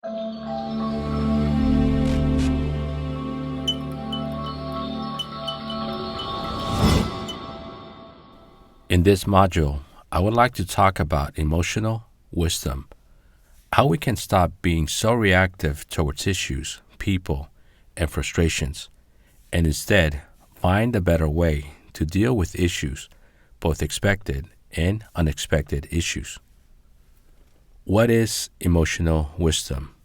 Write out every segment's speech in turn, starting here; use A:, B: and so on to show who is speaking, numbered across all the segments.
A: In this module, I would like to talk about emotional wisdom, how we can stop being so reactive towards issues, people, and frustrations, and instead find a better way to deal with issues, both expected and unexpected issues. What is emotional wisdom?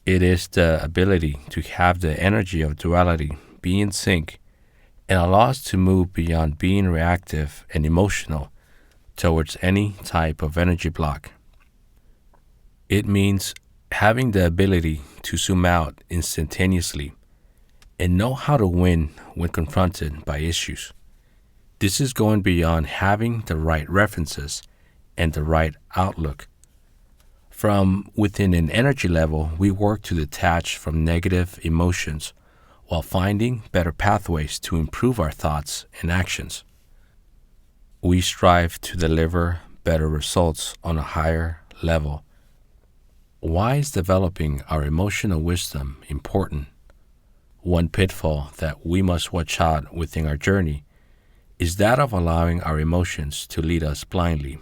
A: It is the ability to have the energy of duality be in sync and allow us to move beyond being reactive and emotional towards any type of energy block. It means having the ability to zoom out instantaneously and know how to win when confronted by issues. This is going beyond having the right references and the right outlook. From within an energy level, we work to detach from negative emotions while finding better pathways to improve our thoughts and actions. We strive to deliver better results on a higher level. Why is developing our emotional wisdom important? One pitfall that we must watch out within our journey is that of allowing our emotions to lead us blindly.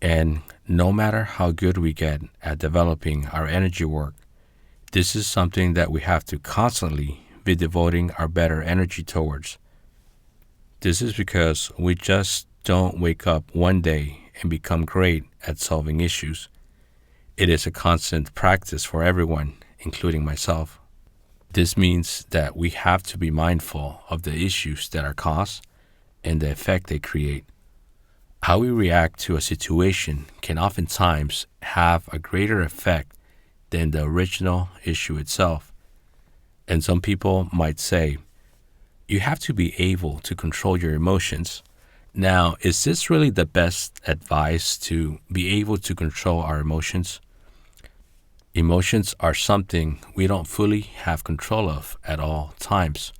A: And no matter how good we get at developing our energy work, this is something that we have to constantly be devoting our better energy towards. This is because we just don't wake up one day and become great at solving issues. It is a constant practice for everyone, including myself. This means that we have to be mindful of the issues that are caused and the effect they create. How we react to a situation can oftentimes have a greater effect than the original issue itself. And some people might say, you have to be able to control your emotions. Now, is this really the best advice to be able to control our emotions? Emotions are something we don't fully have control of at all times,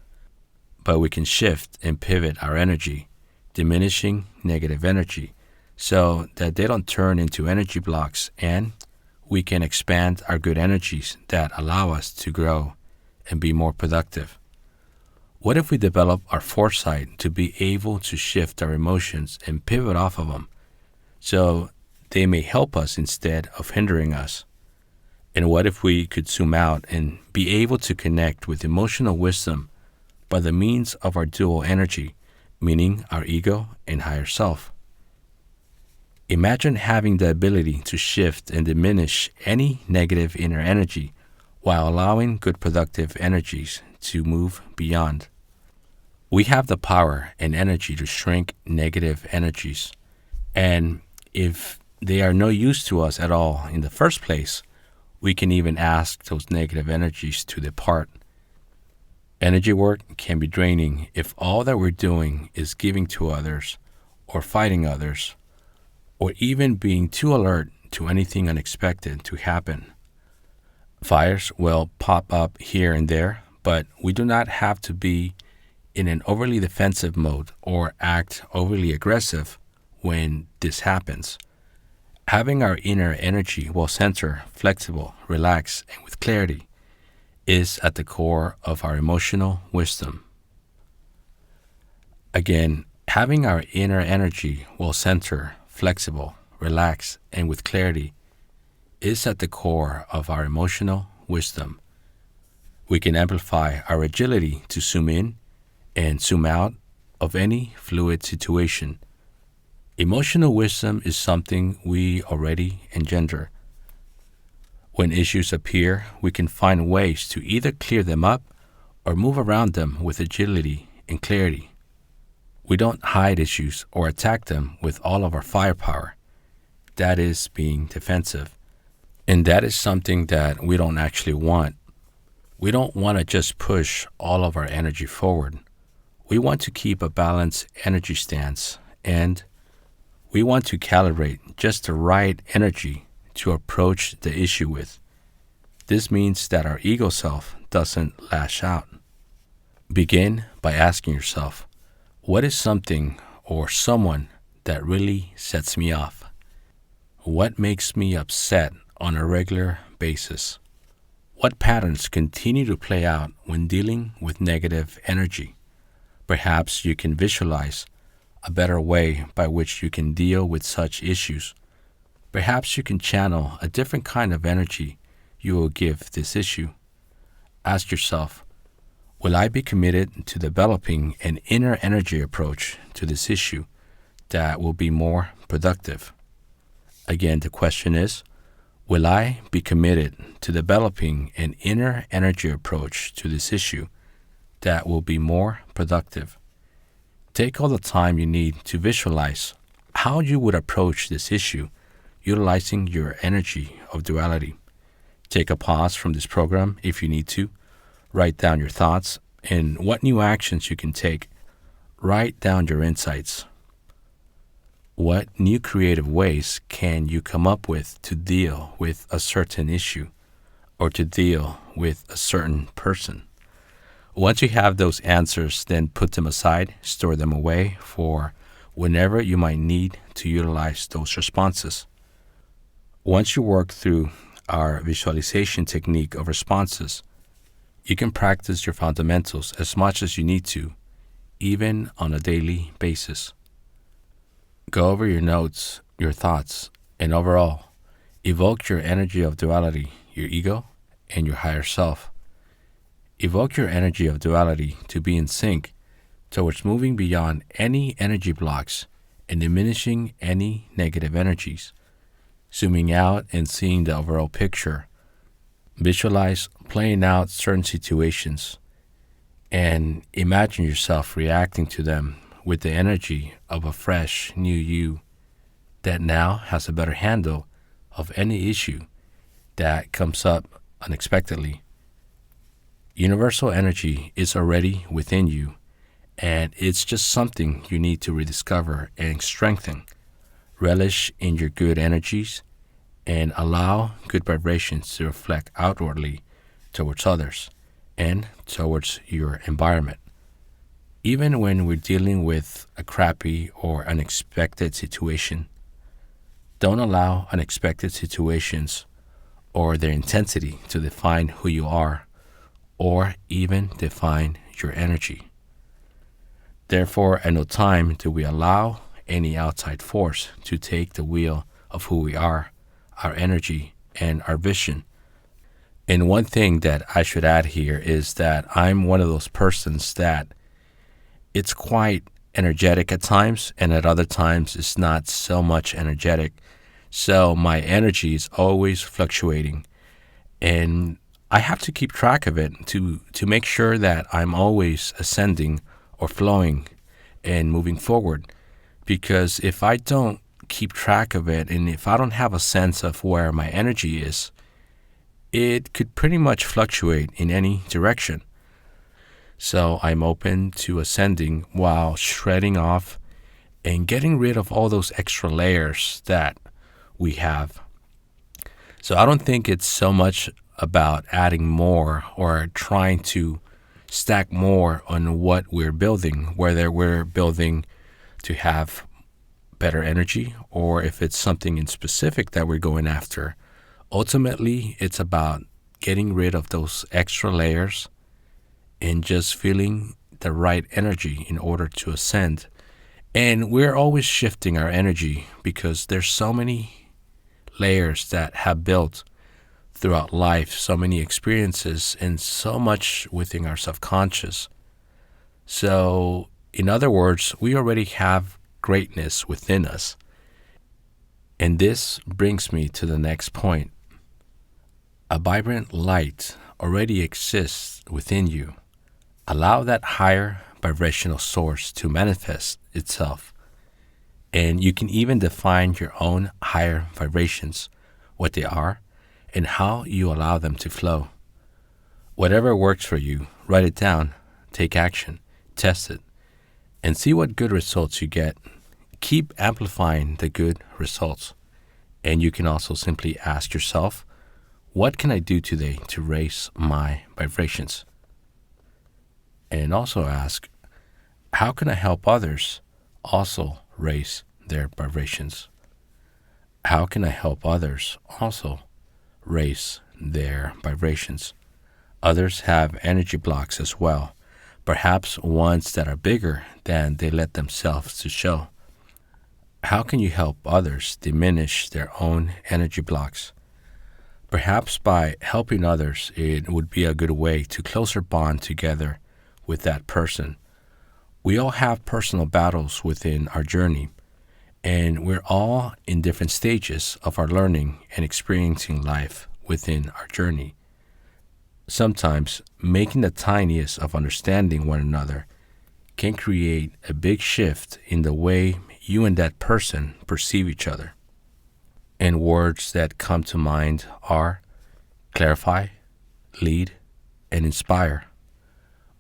A: but we can shift and pivot our energy, diminishing negative energy, so that they don't turn into energy blocks, and we can expand our good energies that allow us to grow and be more productive. What if we develop our foresight to be able to shift our emotions and pivot off of them so they may help us instead of hindering us? And what if we could zoom out and be able to connect with emotional wisdom by the means of our dual energy, meaning our ego and higher self? Imagine having the ability to shift and diminish any negative inner energy while allowing good productive energies to move beyond. We have the power and energy to shrink negative energies, and if they are no use to us at all in the first place, we can even ask those negative energies to depart. Energy work can be draining if all that we're doing is giving to others or fighting others, or even being too alert to anything unexpected to happen. Fires will pop up here and there, but we do not have to be in an overly defensive mode or act overly aggressive when this happens. Having our inner energy well centered, flexible, relaxed, and with clarity is at the core of our emotional wisdom. Again, having our inner energy well centered, flexible, relaxed, and with clarity is at the core of our emotional wisdom. We can amplify our agility to zoom in and zoom out of any fluid situation. Emotional wisdom is something we already engender. When issues appear, we can find ways to either clear them up or move around them with agility and clarity. We don't hide issues or attack them with all of our firepower. That is being defensive. And that is something that we don't actually want. We don't want to just push all of our energy forward. We want to keep a balanced energy stance, and we want to calibrate just the right energy to approach the issue with. This means that our ego self doesn't lash out. Begin by asking yourself, what is something or someone that really sets me off? What makes me upset on a regular basis? What patterns continue to play out when dealing with negative energy? Perhaps you can visualize a better way by which you can deal with such issues. Perhaps you can channel a different kind of energy you will give this issue. Ask yourself, will I be committed to developing an inner energy approach to this issue that will be more productive? Again, the question is, will I be committed to developing an inner energy approach to this issue that will be more productive? Take all the time you need to visualize how you would approach this issue utilizing your energy of duality. Take a pause from this program if you need to. Write down your thoughts and what new actions you can take. Write down your insights. What new creative ways can you come up with to deal with a certain issue or to deal with a certain person? Once you have those answers, then put them aside, store them away for whenever you might need to utilize those responses. Once you work through our visualization technique of responses, you can practice your fundamentals as much as you need to, even on a daily basis. Go over your notes, your thoughts, and overall, evoke your energy of duality, your ego, and your higher self. Evoke your energy of duality to be in sync towards moving beyond any energy blocks and diminishing any negative energies. Zooming out and seeing the overall picture, visualize playing out certain situations and imagine yourself reacting to them with the energy of a fresh, new you that now has a better handle of any issue that comes up unexpectedly. Universal energy is already within you, and it's just something you need to rediscover and strengthen. Relish in your good energies and allow good vibrations to reflect outwardly towards others and towards your environment. Even when we're dealing with a crappy or unexpected situation, don't allow unexpected situations or their intensity to define who you are or even define your energy. Therefore, at no time do we allow any outside force to take the wheel of who we are, our energy, and our vision. And one thing that I should add here is that I'm one of those persons that it's quite energetic at times, and at other times it's not so much energetic. So my energy is always fluctuating, and I have to keep track of it to make sure that I'm always ascending or flowing and moving forward. Because if I don't keep track of it, and if I don't have a sense of where my energy is, it could pretty much fluctuate in any direction. So I'm open to ascending while shredding off and getting rid of all those extra layers that we have. So I don't think it's so much about adding more or trying to stack more on what we're building, whether we're building to have better energy or if it's something in specific that we're going after. Ultimately, it's about getting rid of those extra layers and just feeling the right energy in order to ascend. And we're always shifting our energy because there's so many layers that have built throughout life, so many experiences, and so much within our subconscious. So, in other words, we already have greatness within us. And this brings me to the next point. A vibrant light already exists within you. Allow that higher vibrational source to manifest itself. And you can even define your own higher vibrations, what they are, and how you allow them to flow. Whatever works for you, write it down, take action, test it, and see what good results you get. Keep amplifying the good results. And you can also simply ask yourself, what can I do today to raise my vibrations? And also ask, how can I help others also raise their vibrations? How can I help others also raise their vibrations. Others have energy blocks as well, perhaps ones that are bigger than they let themselves to show. How can you help others diminish their own energy blocks? Perhaps by helping others, it would be a good way to closer bond together with that person. We all have personal battles within our journey, and we're all in different stages of our learning and experiencing life within our journey. Sometimes making the tiniest of understanding one another can create a big shift in the way you and that person perceive each other. And words that come to mind are clarify, lead, and inspire.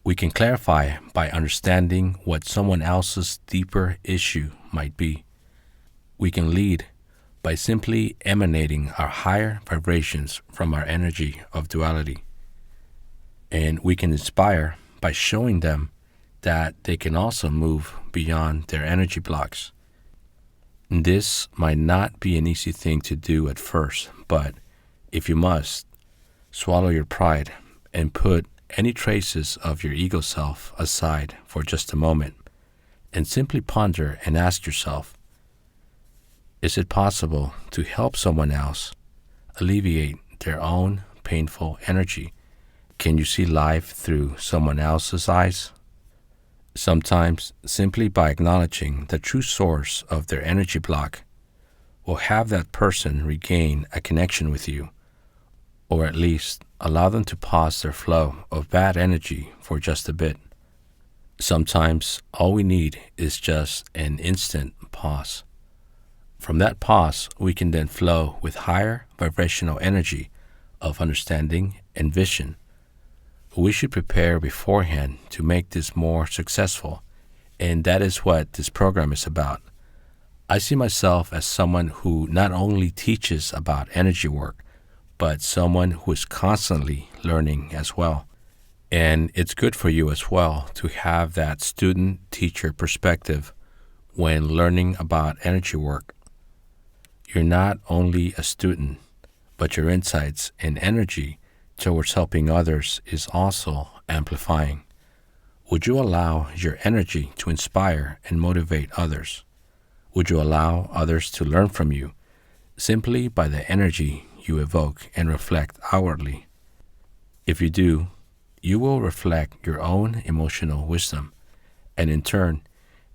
A: We can clarify by understanding what someone else's deeper issue might be. We can lead by simply emanating our higher vibrations from our energy of duality. And we can inspire by showing them that they can also move beyond their energy blocks. This might not be an easy thing to do at first, but if you must, swallow your pride and put any traces of your ego self aside for just a moment and simply ponder and ask yourself, is it possible to help someone else alleviate their own painful energy? Can you see life through someone else's eyes? Sometimes, simply by acknowledging the true source of their energy block will have that person regain a connection with you, or at least allow them to pause their flow of bad energy for just a bit. Sometimes, all we need is just an instant pause. From that pause, we can then flow with higher vibrational energy of understanding and vision. We should prepare beforehand to make this more successful, and that is what this program is about. I see myself as someone who not only teaches about energy work, but someone who is constantly learning as well. And it's good for you as well to have that student-teacher perspective when learning about energy work. You're not only a student, but your insights and energy towards helping others is also amplifying. Would you allow your energy to inspire and motivate others? Would you allow others to learn from you simply by the energy you evoke and reflect outwardly? If you do, you will reflect your own emotional wisdom, and in turn,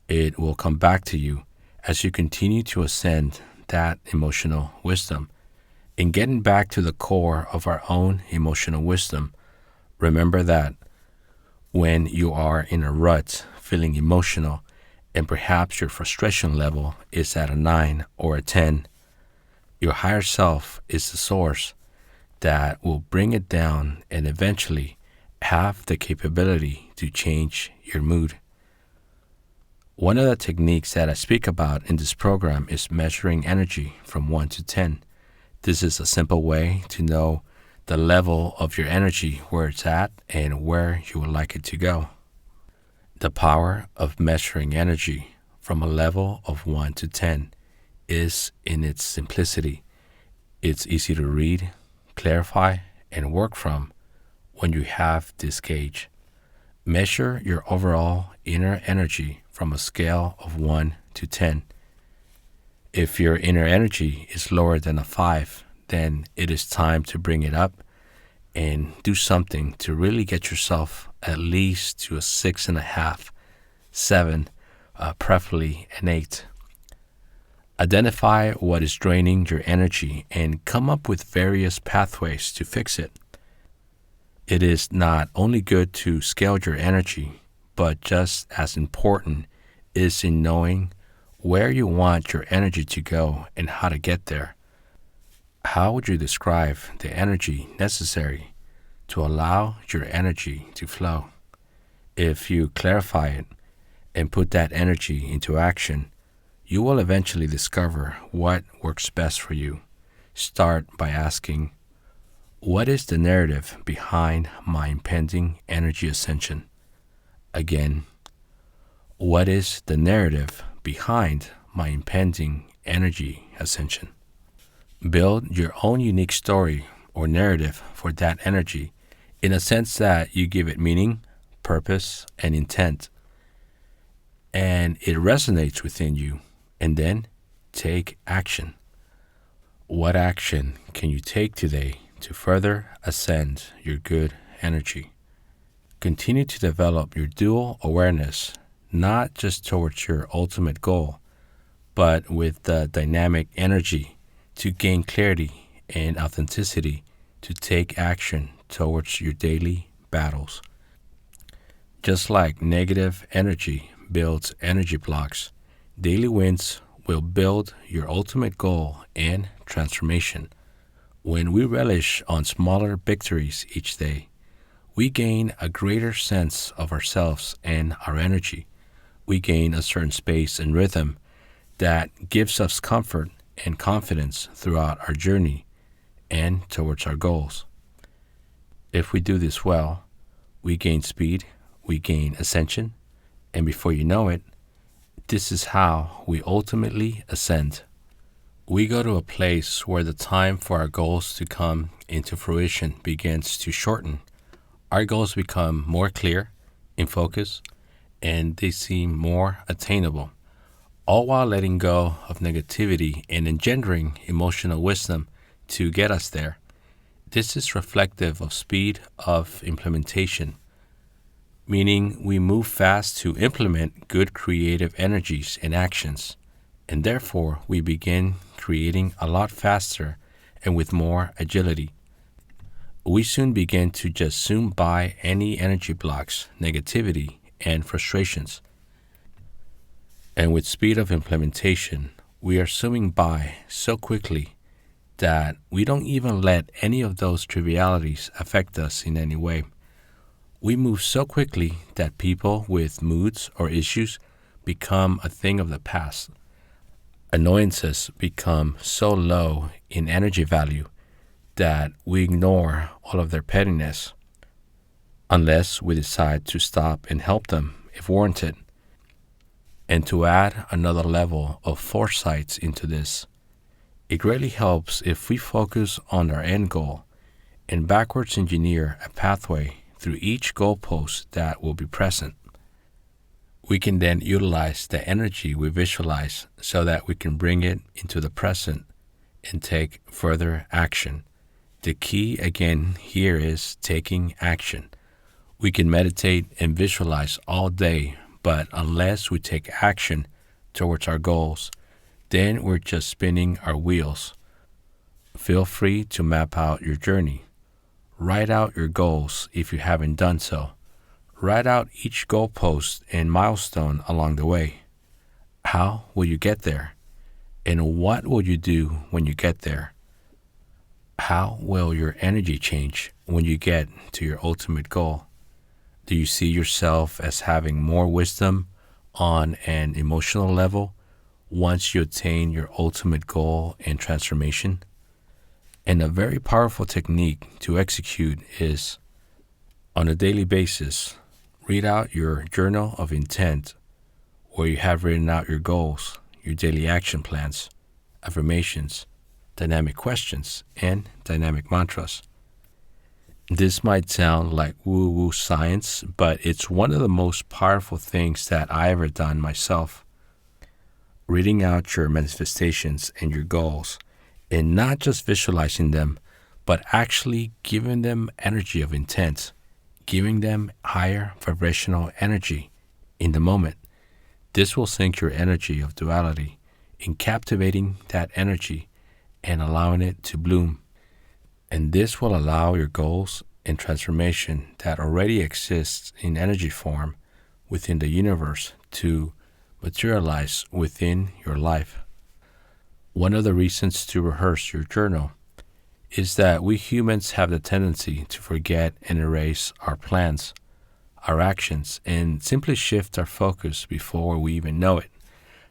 A: it will come back to you as you continue to ascend that emotional wisdom. In getting back to the core of our own emotional wisdom, remember that when you are in a rut, feeling emotional, and perhaps your frustration level is at a 9 or a 10, your higher self is the source that will bring it down and eventually have the capability to change your mood. One of the techniques that I speak about in this program is measuring energy from 1 to 10. This is a simple way to know the level of your energy, where it's at, and where you would like it to go. The power of measuring energy from a level of 1 to 10 is in its simplicity. It's easy to read, clarify, and work from when you have this gauge. Measure your overall inner energy from a scale of 1 to 10. If your inner energy is lower than a 5, then it is time to bring it up and do something to really get yourself at least to a 6.5, 7, preferably an 8. Identify what is draining your energy and come up with various pathways to fix it. It is not only good to scale your energy, but just as important is in knowing where you want your energy to go and how to get there. How would you describe the energy necessary to allow your energy to flow? If you clarify it and put that energy into action, you will eventually discover what works best for you. Start by asking, what is the narrative behind my impending energy ascension? Again, what is the narrative behind my impending energy ascension? Build your own unique story or narrative for that energy, in a sense that you give it meaning, purpose, and intent, and it resonates within you. And then take action. What action can you take today to further ascend your good energy? Continue to develop your dual awareness, not just towards your ultimate goal, but with the dynamic energy to gain clarity and authenticity to take action towards your daily battles. Just like negative energy builds energy blocks, daily wins will build your ultimate goal and transformation. When we relish on smaller victories each day, we gain a greater sense of ourselves and our energy. We gain a certain space and rhythm that gives us comfort and confidence throughout our journey and towards our goals. If we do this well, we gain speed, we gain ascension, and before you know it, this is how we ultimately ascend. We go to a place where the time for our goals to come into fruition begins to shorten. Our goals become more clear, in focus, and they seem more attainable, all while letting go of negativity and engendering emotional wisdom to get us there. This is reflective of speed of implementation, meaning we move fast to implement good creative energies and actions, and therefore we begin creating a lot faster and with more agility. We soon begin to just zoom by any energy blocks, negativity, and frustrations. And with speed of implementation, we are zooming by so quickly that we don't even let any of those trivialities affect us in any way. We move so quickly that people with moods or issues become a thing of the past. Annoyances become so low in energy value that we ignore all of their pettiness, unless we decide to stop and help them if warranted. And to add another level of foresight into this, it greatly helps if we focus on our end goal and backwards engineer a pathway through each goalpost that will be present. We can then utilize the energy we visualize so that we can bring it into the present and take further action. The key again here is taking action. We can meditate and visualize all day, but unless we take action towards our goals, then we're just spinning our wheels. Feel free to map out your journey. Write out your goals if you haven't done so. Write out each goalpost and milestone along the way. How will you get there? And what will you do when you get there? How will your energy change when you get to your ultimate goal? Do you see yourself as having more wisdom on an emotional level once you attain your ultimate goal and transformation? And a very powerful technique to execute is, on a daily basis, read out your journal of intent where you have written out your goals, your daily action plans, affirmations, dynamic questions, and dynamic mantras. This might sound like woo-woo science, but it's one of the most powerful things that I ever done myself. Reading out your manifestations and your goals, and not just visualizing them, but actually giving them energy of intent, giving them higher vibrational energy in the moment. This will sync your energy of duality in captivating that energy and allowing it to bloom. And this will allow your goals and transformation that already exists in energy form within the universe to materialize within your life. One of the reasons to rehearse your journal is that we humans have the tendency to forget and erase our plans, our actions, and simply shift our focus before we even know it.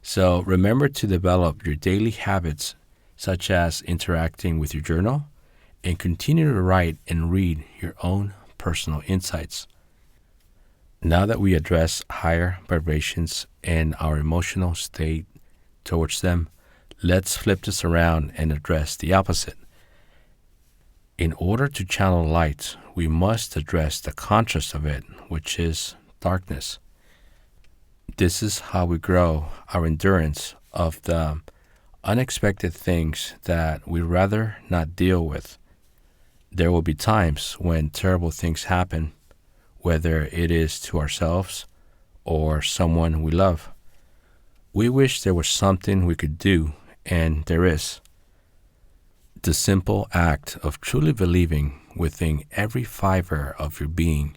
A: So remember to develop your daily habits, such as interacting with your journal, and continue to write and read your own personal insights. Now that we address higher vibrations and our emotional state towards them, let's flip this around and address the opposite. In order to channel light, we must address the contrast of it, which is darkness. This is how we grow our endurance of the unexpected things that we rather not deal with. There will be times when terrible things happen, whether it is to ourselves or someone we love. We wish there was something we could do, and there is. The simple act of truly believing within every fiber of your being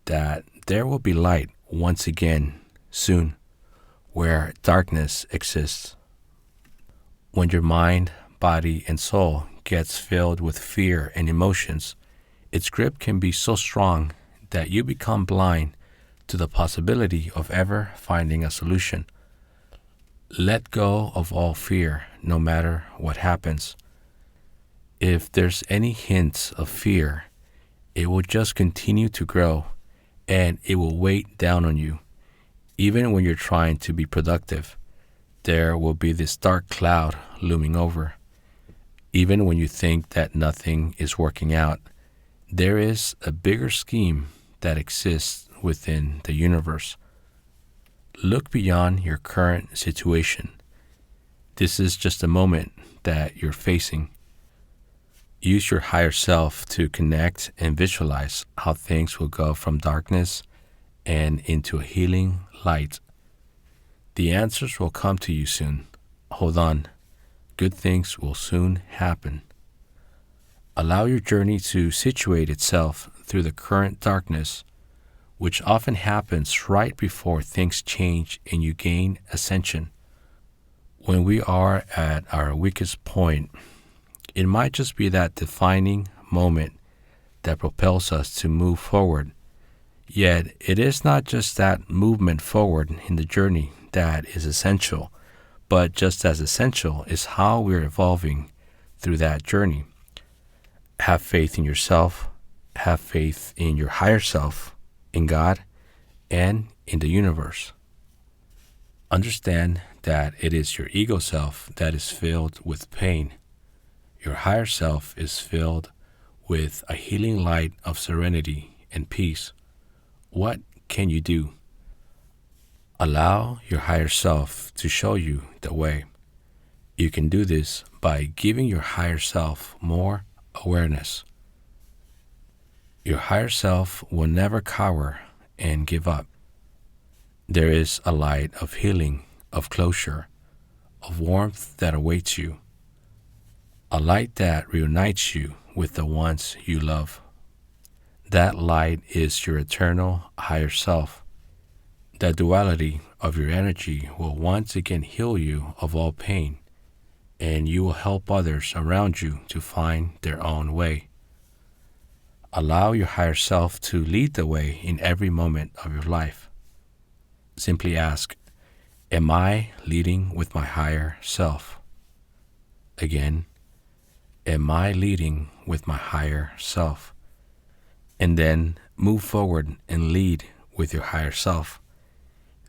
A: that there will be light once again soon where darkness exists. When your mind, body, and soul gets filled with fear and emotions, its grip can be so strong that you become blind to the possibility of ever finding a solution. Let go of all fear, no matter what happens. If there's any hint of fear, it will just continue to grow and it will weigh down on you. Even when you're trying to be productive, there will be this dark cloud looming over. Even when you think that nothing is working out, there is a bigger scheme that exists within the universe. Look beyond your current situation. This is just a moment that you're facing. Use your higher self to connect and visualize how things will go from darkness and into a healing light. The answers will come to you soon. Hold on. Good things will soon happen. Allow your journey to situate itself through the current darkness, which often happens right before things change and you gain ascension. When we are at our weakest point, it might just be that defining moment that propels us to move forward. Yet, it is not just that movement forward in the journey that is essential, but just as essential is how we're evolving through that journey. Have faith in yourself, have faith in your higher self, in God, and in the universe. Understand that it is your ego self that is filled with pain. Your higher self is filled with a healing light of serenity and peace. What can you do? Allow your higher self to show you the way. You can do this by giving your higher self more awareness. Your higher self will never cower and give up. There is a light of healing, of closure, of warmth that awaits you. A light that reunites you with the ones you love. That light is your eternal higher self. The duality of your energy will once again heal you of all pain, and you will help others around you to find their own way. Allow your higher self to lead the way in every moment of your life. Simply ask, am I leading with my higher self? Again, am I leading with my higher self? And then move forward and lead with your higher self.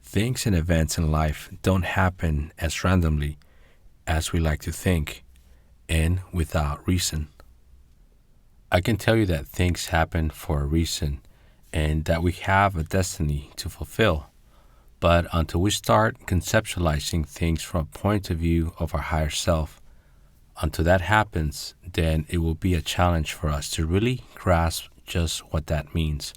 A: Things and events in life don't happen as randomly as we like to think and without reason. I can tell you that things happen for a reason and that we have a destiny to fulfill. But until we start conceptualizing things from a point of view of our higher self, until that happens, then it will be a challenge for us to really grasp just what that means.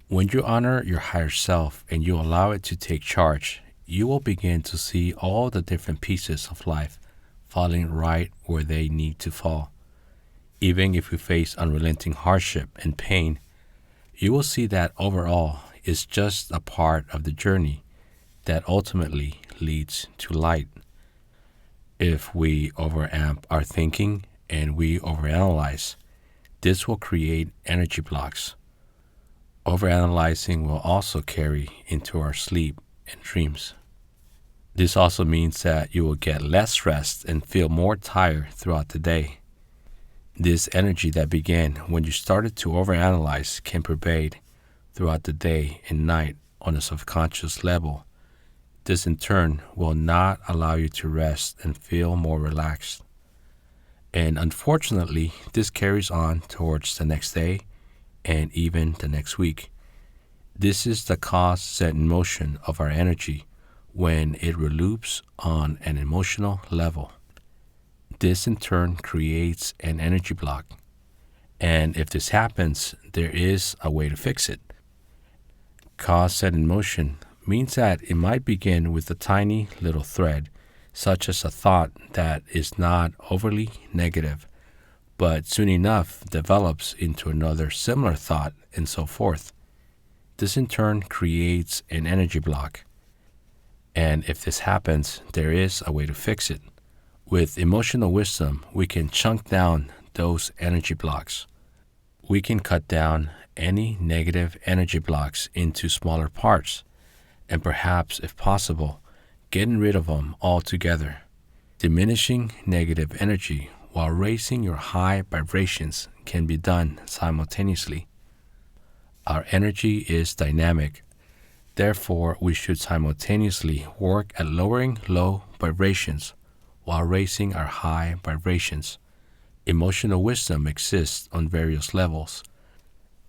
A: When you honor your higher self and you allow it to take charge, you will begin to see all the different pieces of life falling right where they need to fall. Even if we face unrelenting hardship and pain, you will see that overall is just a part of the journey that ultimately leads to light. If we overamp our thinking and we overanalyze, this will create energy blocks. Overanalyzing will also carry into our sleep and dreams. This also means that you will get less rest and feel more tired throughout the day. This energy that began when you started to overanalyze can pervade throughout the day and night on a subconscious level. This in turn will not allow you to rest and feel more relaxed. And unfortunately, this carries on towards the next day and even the next week. This is the cause set in motion of our energy when it reloops on an emotional level. This in turn creates an energy block. And if this happens, there is a way to fix it. Cause set in motion means that it might begin with a tiny little thread, such as a thought that is not overly negative, but soon enough develops into another similar thought and so forth. This in turn creates an energy block. And if this happens, there is a way to fix it. With emotional wisdom, we can chunk down those energy blocks. We can cut down any negative energy blocks into smaller parts, and perhaps, if possible, getting rid of them altogether. Diminishing negative energy while raising your high vibrations can be done simultaneously. Our energy is dynamic. Therefore, we should simultaneously work at lowering low vibrations while raising our high vibrations. Emotional wisdom exists on various levels.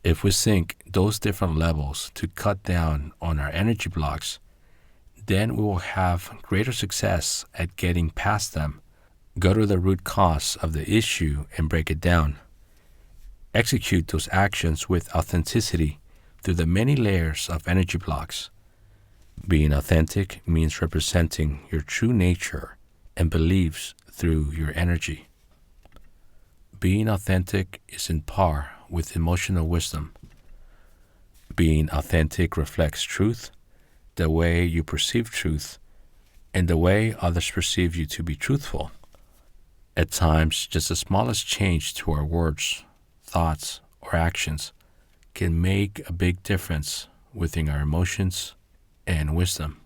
A: If we sync those different levels to cut down on our energy blocks, then we will have greater success at getting past them. Go to the root cause of the issue and break it down. Execute those actions with authenticity through the many layers of energy blocks. Being authentic means representing your true nature and beliefs through your energy. Being authentic is in par with emotional wisdom. Being authentic reflects truth, the way you perceive truth, and the way others perceive you to be truthful. At times, just the smallest change to our words, thoughts, or actions can make a big difference within our emotions and wisdom.